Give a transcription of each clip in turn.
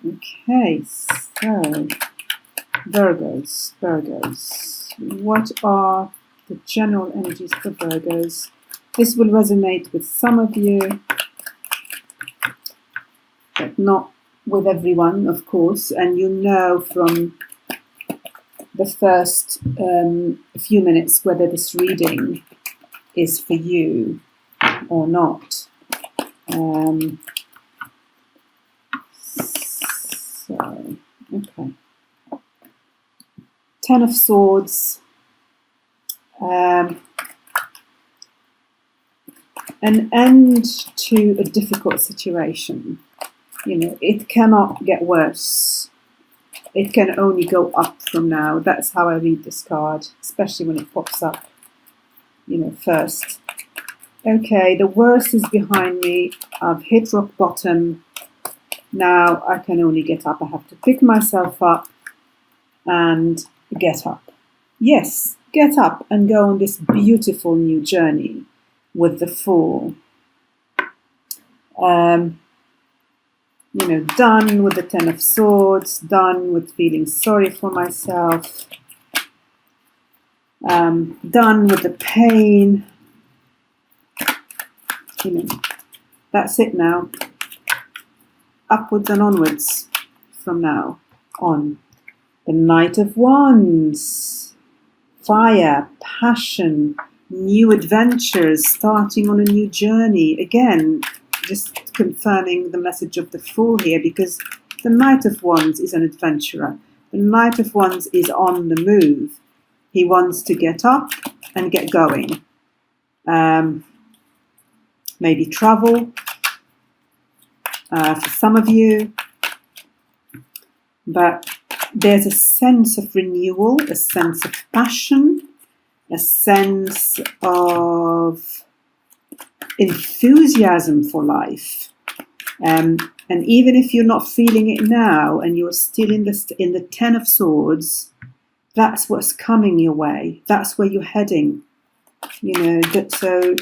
Okay, so Virgos. What are the general energies for Virgos? This will resonate with some of you, but not with everyone, of course. And you know from the first few minutes whether this reading is for you or not. Okay. Ten of Swords. An end to a difficult situation. You know, it cannot get worse. It can only go up from now. That's how I read this card, especially when it pops up, you know, first. Okay, the worst is behind me. I've hit rock bottom. Now I can only get up. I have to pick myself up and get up. Yes, get up and go on this beautiful new journey with the Fool. You know, done with the Ten of Swords, done with feeling sorry for myself, done with the pain. You know, that's it now. Upwards and onwards from now on. The Knight of Wands. Fire, passion, new adventures, starting on a new journey. Again, just confirming the message of the Fool here, because the Knight of Wands is an adventurer. The Knight of Wands is on the move. He wants to get up and get going. Maybe travel for some of you. But there's a sense of renewal, a sense of passion, a sense of enthusiasm for life. And even if you're not feeling it now and you're still in the Ten of Swords, that's what's coming your way. That's where you're heading. You know, so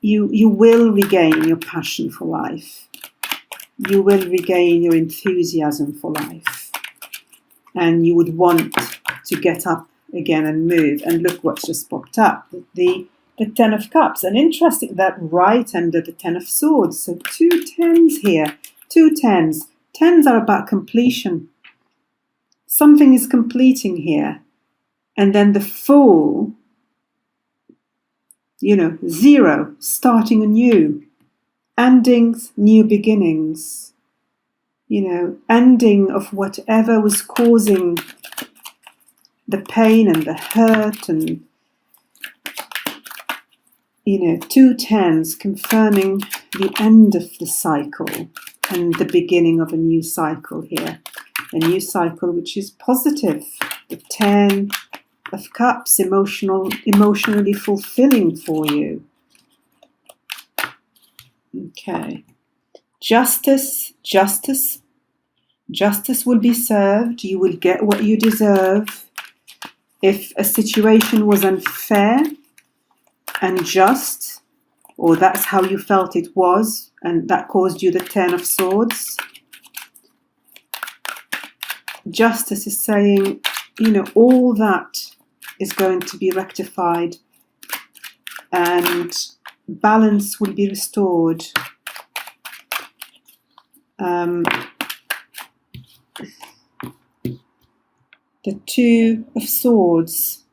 you will regain your passion for life. You will regain your enthusiasm for life. And you would want to get up again and move. And look what's just popped up. The Ten of Cups. And interesting that right under the Ten of Swords. So 2 tens here. 2 tens. Tens are about completion. Something is completing here. And then the Fool, you know, 0, starting anew. Endings, new beginnings. You know, ending of whatever was causing the pain and the hurt, and, you know, 2 tens confirming the end of the cycle and the beginning of a new cycle here. A new cycle which is positive. The 10 of Cups, emotionally fulfilling for you. Okay. Justice will be served. You will get what you deserve. If a situation was unfair and just, or that's how you felt it was, and that caused you the Ten of Swords, Justice is saying, you know, all that is going to be rectified and balance will be restored. The 2 of Swords.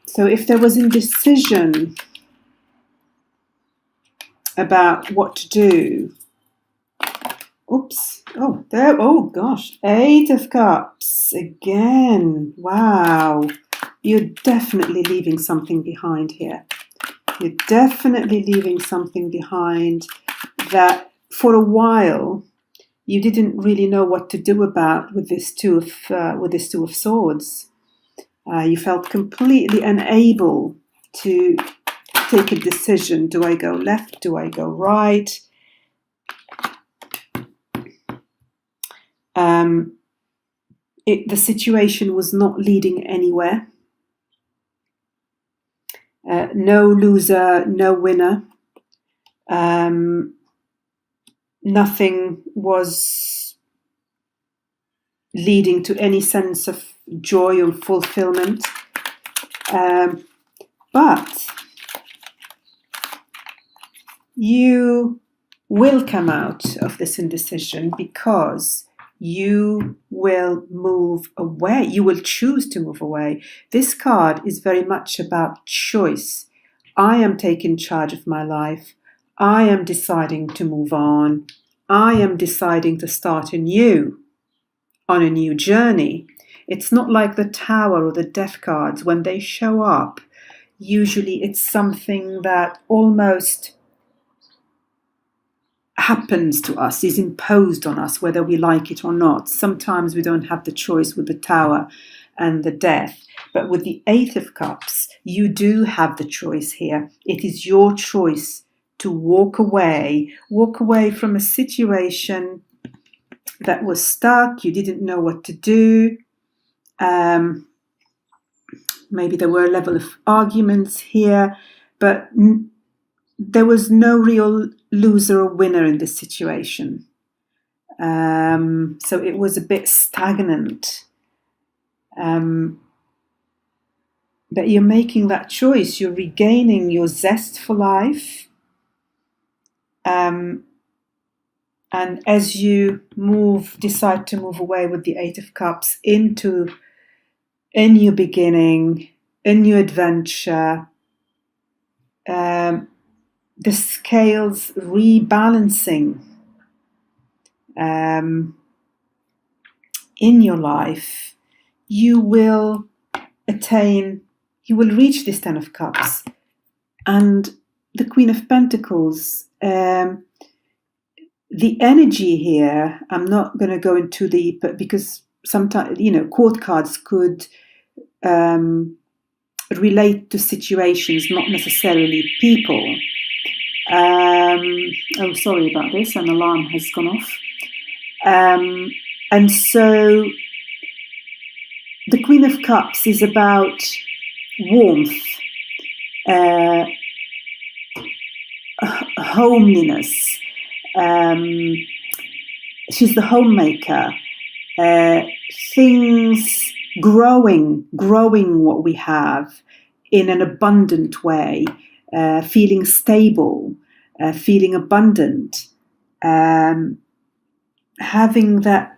So if there was indecision about what to do, oops, oh, there, oh gosh, 8 of Cups again. Wow, you're definitely leaving something behind here. You're definitely leaving something behind that for a while you didn't really know what to do about with this two of Swords. You felt completely unable to take a decision. Do I go left? Do I go right? The situation was not leading anywhere. No loser, no winner. Nothing was leading to any sense of joy or fulfillment. But you will come out of this indecision because you will move away. You will choose to move away. This card is very much about choice. I am taking charge of my life. I am deciding to move on. I am deciding to start anew on a new journey. It's not like the Tower or the Death cards. When they show up, usually it's something that almost happens to us, is imposed on us, whether we like it or not. Sometimes we don't have the choice with the Tower and the Death. But with the Eight of Cups, you do have the choice here. It is your choice to walk away from a situation that was stuck. You didn't know what to do. Maybe there were a level of arguments here, but there was no real loser or winner in this situation. So it was a bit stagnant. But you're making that choice. You're regaining your zest for life. And as you decide to move away with the Eight of Cups into a new beginning, a new adventure, the scales rebalancing in your life, you will reach this Ten of Cups and the Queen of Pentacles. The energy here, I'm not going to go into because sometimes, court cards could relate to situations, not necessarily people. Oh, sorry about this, an alarm has gone off. And so the Queen of Cups is about warmth, homeliness. She's the homemaker. Things growing what we have in an abundant way, feeling stable, feeling abundant, having that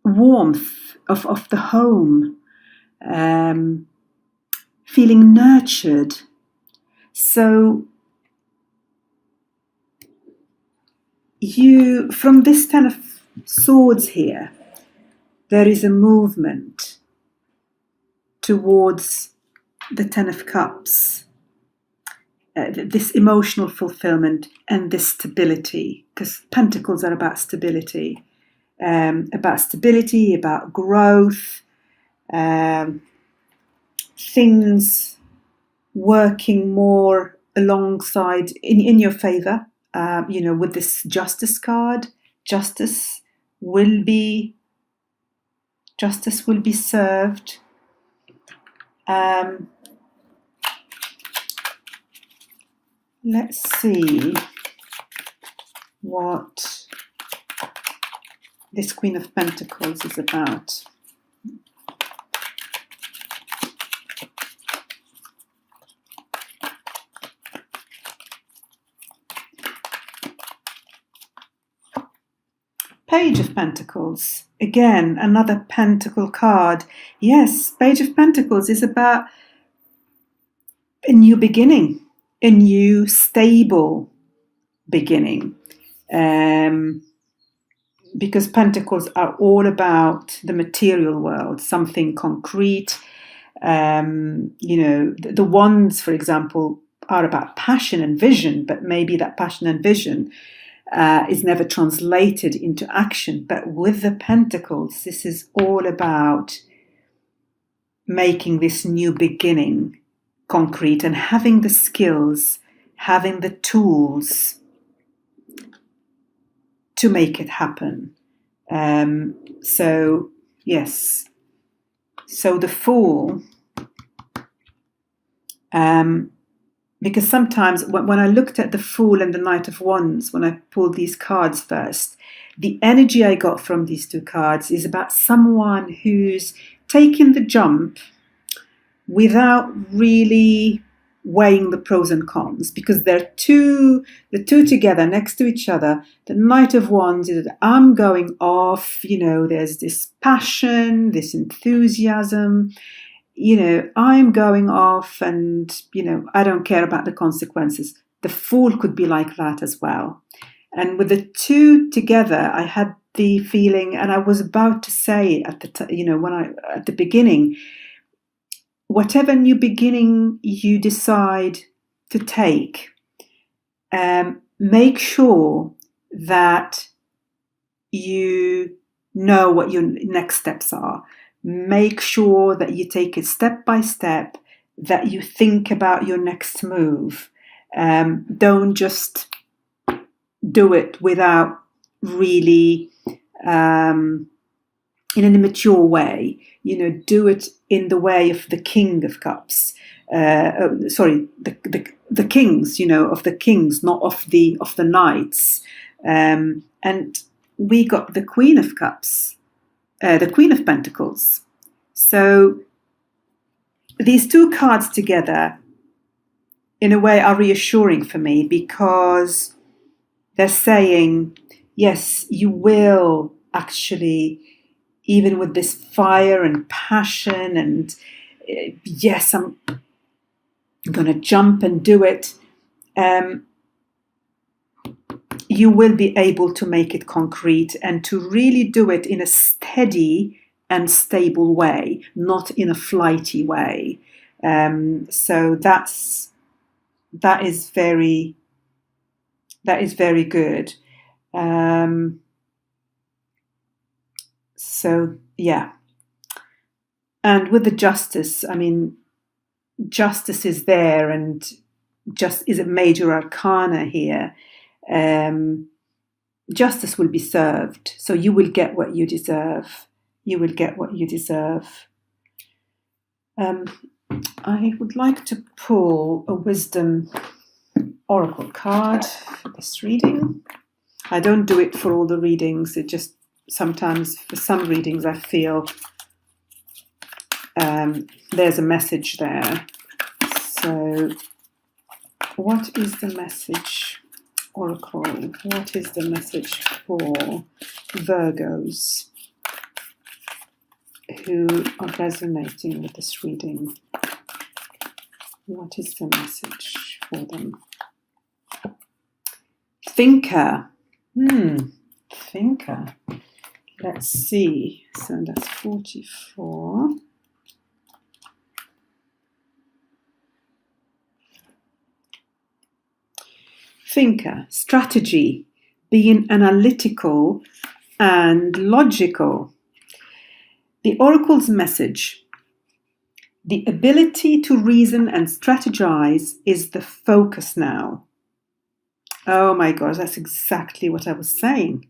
warmth of the home, feeling nurtured. So from this Ten of Swords here, there is a movement towards the Ten of Cups, this emotional fulfillment and this stability, because Pentacles are about stability, about growth, things working more alongside in your favor. With this Justice card, justice will be served. Let's see what this Queen of Pentacles is about. Page of Pentacles. Again, another Pentacle card. Yes, Page of Pentacles is about a new beginning, a new stable beginning. Because Pentacles are all about the material world, something concrete. The Wands, for example, are about passion and vision, but maybe that passion and vision is never translated into action. But with the Pentacles, this is all about making this new beginning concrete and having the skills, having the tools to make it happen. So yes, so the Fool because sometimes when I looked at the Fool and the Knight of Wands, when I pulled these cards first, the energy I got from these two cards is about someone who's taken the jump without really weighing the pros and cons, because the two together next to each other. The Knight of Wands is that I'm going off, there's this passion, this enthusiasm, I'm going off, and I don't care about the consequences. The Fool could be like that as well. And with the two together, I had the feeling, and I was about to say at the beginning, whatever new beginning you decide to take, make sure that you know what your next steps are. Make sure that you take it step by step, that you think about your next move. Don't just do it without really, in an immature way. Do it in the way of the King of Cups. The kings, of the kings, not of the knights. And we got the Queen of Cups, the Queen of Pentacles. So these two cards together, in a way, are reassuring for me, because they're saying, yes, you will actually, even with this fire and passion, and yes, I'm going to jump and do it, you will be able to make it concrete and to really do it in a steady and stable way, not in a flighty way. So that is very good. So yeah, and with the Justice, Justice is there, and just is a major arcana here. Justice will be served, so you will get what you deserve. You will get what you deserve. I would like to pull a Wisdom Oracle card for this reading. I don't do it for all the readings. It just sometimes, for some readings, I feel there's a message there. So, what is the message, Oracle? What is the message for Virgos who are resonating with this reading? What is the message for them? Thinker. Thinker. Let's see. So that's 44. Thinker. Strategy. Being analytical and logical. The Oracle's message. The ability to reason and strategize is the focus now. Oh my gosh, that's exactly what I was saying.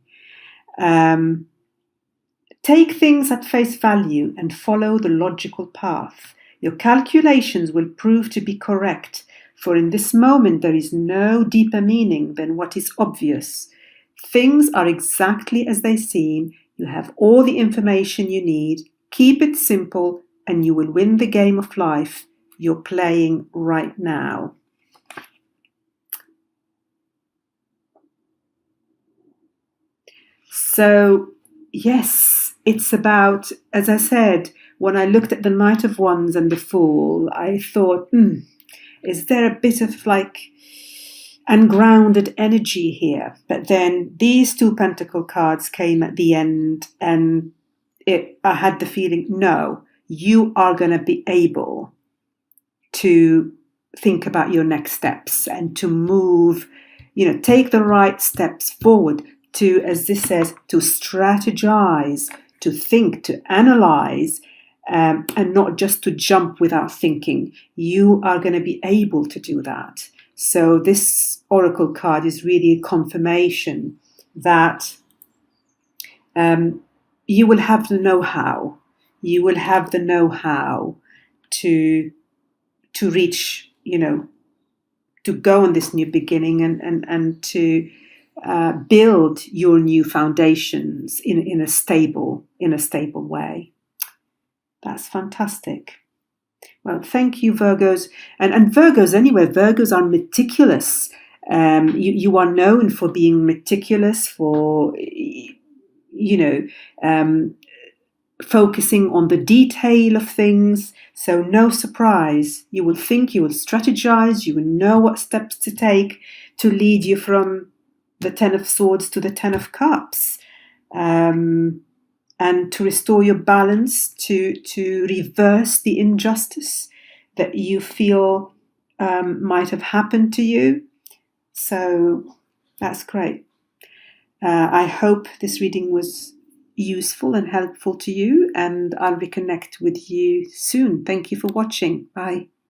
Take things at face value and follow the logical path. Your calculations will prove to be correct, for in this moment there is no deeper meaning than what is obvious. Things are exactly as they seem. You have all the information you need. Keep it simple, and you will win the game of life you're playing right now. So, yes, it's about, as I said, when I looked at the Knight of Wands and the Fool, I thought, is there a bit of ungrounded energy here? But then these two Pentacle cards came at the end, and I had the feeling, no, you are going to be able to think about your next steps and to move, take the right steps forward, to, as this says, to strategize, to think, to analyze, and not just to jump without thinking. You are going to be able to do that. So this Oracle card is really a confirmation that you will have the know-how. You will have the know-how to reach, go on this new beginning and to build your new foundations in a stable way. That's fantastic. Well, thank you, Virgos. And Virgos, anyway, Virgos are meticulous. You are known for being meticulous, for, focusing on the detail of things. So no surprise. You will think, you will strategize, you will know what steps to take to lead you from the Ten of Swords to the Ten of Cups. And to restore your balance, to reverse the injustice that you feel might have happened to you. So that's great. I hope this reading was useful and helpful to you, and I'll reconnect with you soon. Thank you for watching. Bye.